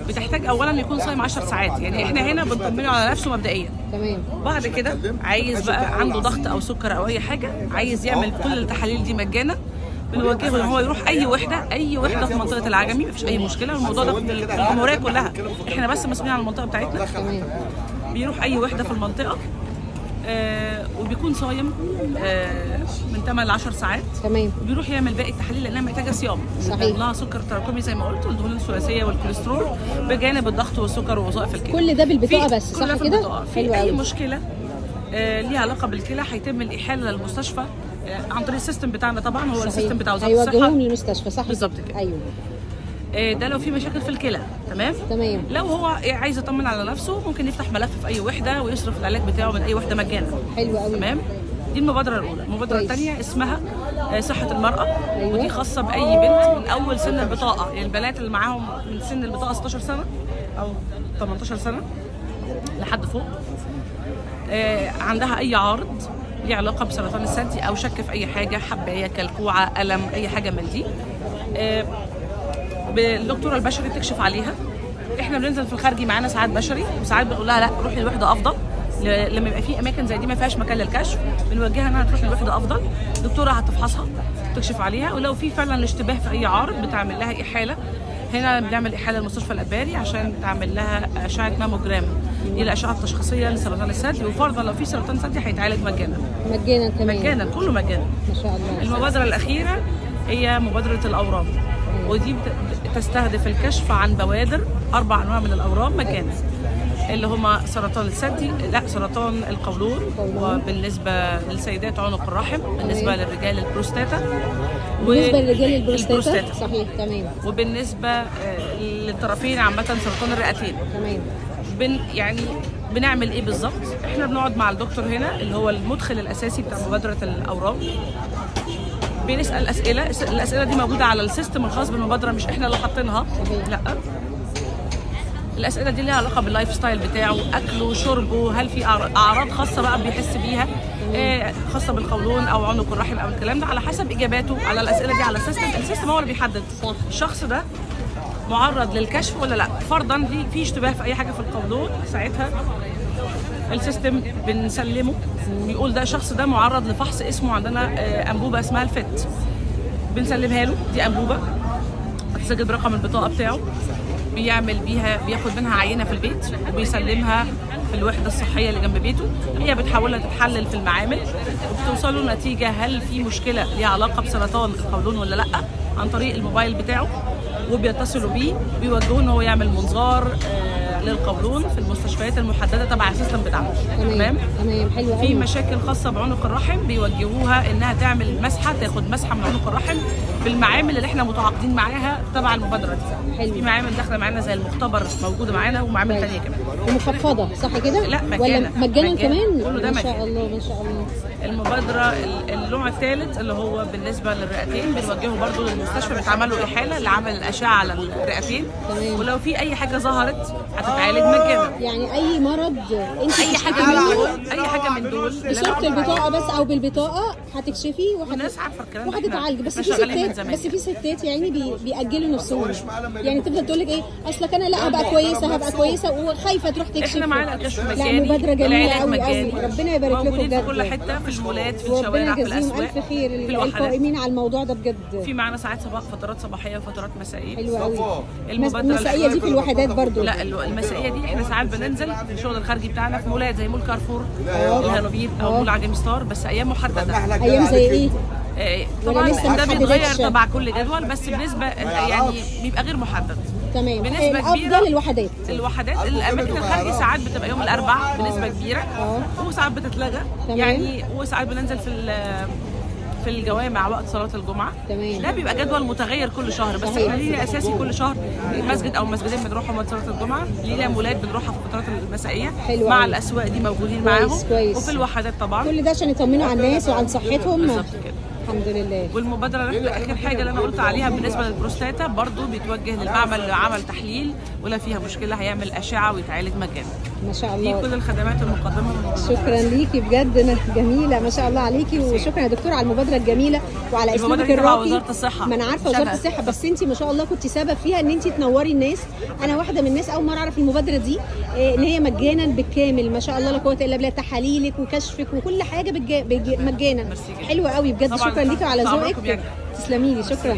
بتحتاج اولا يكون صايم 10 ساعات، يعني احنا هنا بنطمنه على نفسه مبدئيا. تمام. بعد كده عايز بقى عنده ضغط او سكر او اي حاجه، عايز يعمل كل التحاليل دي مجانا، بنوجهه ان هو يروح اي وحده في منطقه العجمي، مفيش اي مشكله. الموضوع ده في الجمهوريه كلها، احنا بس مسؤولين عن المنطقه بتاعتنا. تمام. بيروح اي وحده في المنطقه وبيكون صايم من 8 ل 10 ساعات. تمام. وبيروح يعمل باقي التحاليل لانها محتاجه صيام. صحيح. لها سكر تراكمي زي ما قلت، والدهون الثلاثيه والكوليسترول، بجانب الضغط والسكر ووظائف الكلى. كل ده بالبطاقه بس، صح كده؟ في اي مشكله ليها علاقه بالكلى هيتم الاحاله للمستشفى عن طريق السيستم بتاعنا. طبعا هو السيستم بتاع وزاره الصحه، هيوجهوهم للمستشفى، صح بالظبط كده. ايوه. ده لو في مشاكل في الكلى. تمام. لو هو عايز يطمن على نفسه ممكن يفتح ملف في اي وحده ويصرف العلاج بتاعه من اي وحده مجانا. حلو قوي. تمام. دي المبادره الاولى. المبادره الثانيه اسمها صحه المراه. أيوة. ودي خاصه باي بنت من اول سن البطاقه، يعني البنات اللي معاهم من سن البطاقه 16 سنه او 18 سنه لحد فوق، عندها اي عارض ليه علاقه بسرطان الثدي او شك في اي حاجه، حبايه، كلكوعه، الم، اي حاجه من دي، بالدكتوره البشري بتكشف عليها. احنا بننزل في الخارجي معانا ساعات بشري، وساعات بنقول لها لا روحي لوحده افضل. لما يبقى في اماكن زي دي ما فيهاش مكان للكشف بنوجهها انها تروح لوحده افضل. الدكتوره هتفحصها تكشف عليها، ولو في فعلا اشتباه في اي عارض بتعمل لها احاله. هنا بنعمل احاله لمستشفى الاباري عشان تعمل لها اشعه ماموجرام، دي الاشعه التشخيصيه لسرطان الثدي، وفرضا لو في سرطان ثدي هيتعالج مجانا. كمان. مجانا، كله مجانا ما شاء الله. المبادره الاخيره هي مبادره الاورام، ودي تستهدف الكشف عن بوادر 4 انواع من الاورام مجانا، اللي هما سرطان الثدي، سرطان القولون، وبالنسبه للسيدات عنق الرحم، بالنسبه للرجال البروستاتا، بالنسبه للرجال البروستاتا. صحيح. تمام. وبالنسبه للطرفين عامه سرطان الرئتين. تمام. يعني بنعمل ايه بالظبط؟ احنا بنقعد مع الدكتور هنا اللي هو المدخل الاساسي بتاع مبادره الاورام، بنسال اسئله. الاسئله دي موجوده على السيستم الخاص بالمبادره، مش احنا اللي حاطينها. لا، الاسئله دي ليها علاقه باللايف ستايل بتاعه، اكله، شربه، هل في اعراض خاصه بقى بيحس بيها خاصه بالقولون او عنق الرحم او الكلام ده. على حسب اجاباته على الاسئله دي على السيستم هو اللي بيحدد الشخص ده معرض للكشف ولا لا. فرضا في اشتباه في اي حاجه في القولون، ساعتها السيستم بنسلمه بيقول ده الشخص ده معرض لفحص اسمه عندنا انبوبه اسمها الفت، بنسلمها له. دي انبوبه هتسجل برقم البطاقه بتاعه، بيعمل بيها، بياخد منها عينه في البيت وبيسلمها في الوحده الصحيه اللي جنب بيته. هي بتحولها تتحلل في المعامل وبتوصل له نتيجه هل في مشكله ليها علاقه بسرطان القولون ولا لا، عن طريق الموبايل بتاعه، وبيتصلوا بيه بيوجهوه ان هو يعمل منظار للقولون في المستشفيات المحدده تبع السيستم بتاعنا. تمام. حلو قوي. في مشاكل خاصه بعنق الرحم بيوجهوها انها تعمل مسحه، تاخد مسحه من عنق الرحم في المعامل اللي احنا متعاقدين معاها تبع المبادره دي. حلو. في معامل داخله معانا زي المختبر موجوده معانا، ومعامل ثانيه كمان ومخفضه، صح كده؟ لا، مجانا. ولا مجانا كمان؟ كله ده ما شاء الله ما شاء الله. المبادره النوع الثالث اللي هو بالنسبه للرئتين، بنوجهه برضو للمستشفى، بيتعمل له احاله لعمل الاشعه على الرئتين. تمام. ولو في اي حاجه ظهرت هتتعالج مجانا. يعني اي مرض انت اي حاجه من دول بصوره البطاقه بس او بالبطاقه هتكشفي والناس عارفه الكلام ده وهتتعالج. بس في ستات يعني بيأجلوا نفسهم، يعني تفضل تقول لك ايه اصلك انا لا هبقى كويسه وخايفه تروح تكشف. احنا معانا الكشف مجاني، لا مبادره جميله قوي مجاني. ربنا يبارك لكم بجد. في كل حته، في المولات، في الشوارع، في الاسواق، الف خير القائمين على الموضوع ده بجد. في معانا ساعات فترات صباحيه وفترات مسائيه. حلو قوي. المبادره المسائيه دي في الوحدات برضو؟ لا، المسائيه دي احنا ساعات بننزل في الشغل الخارجي بتاعنا في مولات زي مول كارفور، الهانوفير، او مول عجمي ستار، بس ايام محدده. ايام زي ايه؟ طبعا ده بيتغير تبع كل جدول، بس بنسبه يعني بيبقى غير محدد. تمام. بنسبه كبيره. افضل الوحدات الاماكن الخارجي ساعات بتبقى يوم الاربعاء بنسبه كبيره، وساعات بتتلغى يعني، وساعات بننزل في الجوامع وقت صلاه الجمعه. تمام. ده بيبقى جدول متغير كل شهر، بس احنا لينا اساسي كل شهر مسجد او مسجدين بنروحهم وقت صلاه الجمعه، لينا مولات بنروحها في الفترات المسائيه مع الاسواق دي موجودين معاهم، وفي الوحدات طبعا. كل ده عشان يطمنوا على الناس وعن صحتهم. بالظبط كده. الحمد لله. والمبادره الاخر حاجه اللي انا قلت عليها بالنسبه للبروستاتا برضو بيتوجه للمعمل لعمل تحليل، ولا فيها مشكله هيعمل اشعه ويتعالج مجانا. ما شاء الله. دي كل الخدمات المقدمه من شكرا ليكي بجد، جميله ما شاء الله عليكي، وشكرا يا دكتوره على المبادره الجميله وعلى اسلوبك الراقي. وزاره الصحه، ما انا عارفه وزاره الصحه، بس انت ما شاء الله كنت سبب فيها ان انت تنوري الناس. انا واحده من الناس اول مره اعرف المبادره دي، ان هي مجانا بالكامل ما شاء الله لا قوه الا بالله، تحاليلك وكشفك وكل حاجه مجانا. حلوه قوي بجد. شكرا ليكي وعلى ذوقك. تسلمي لي، شكرا.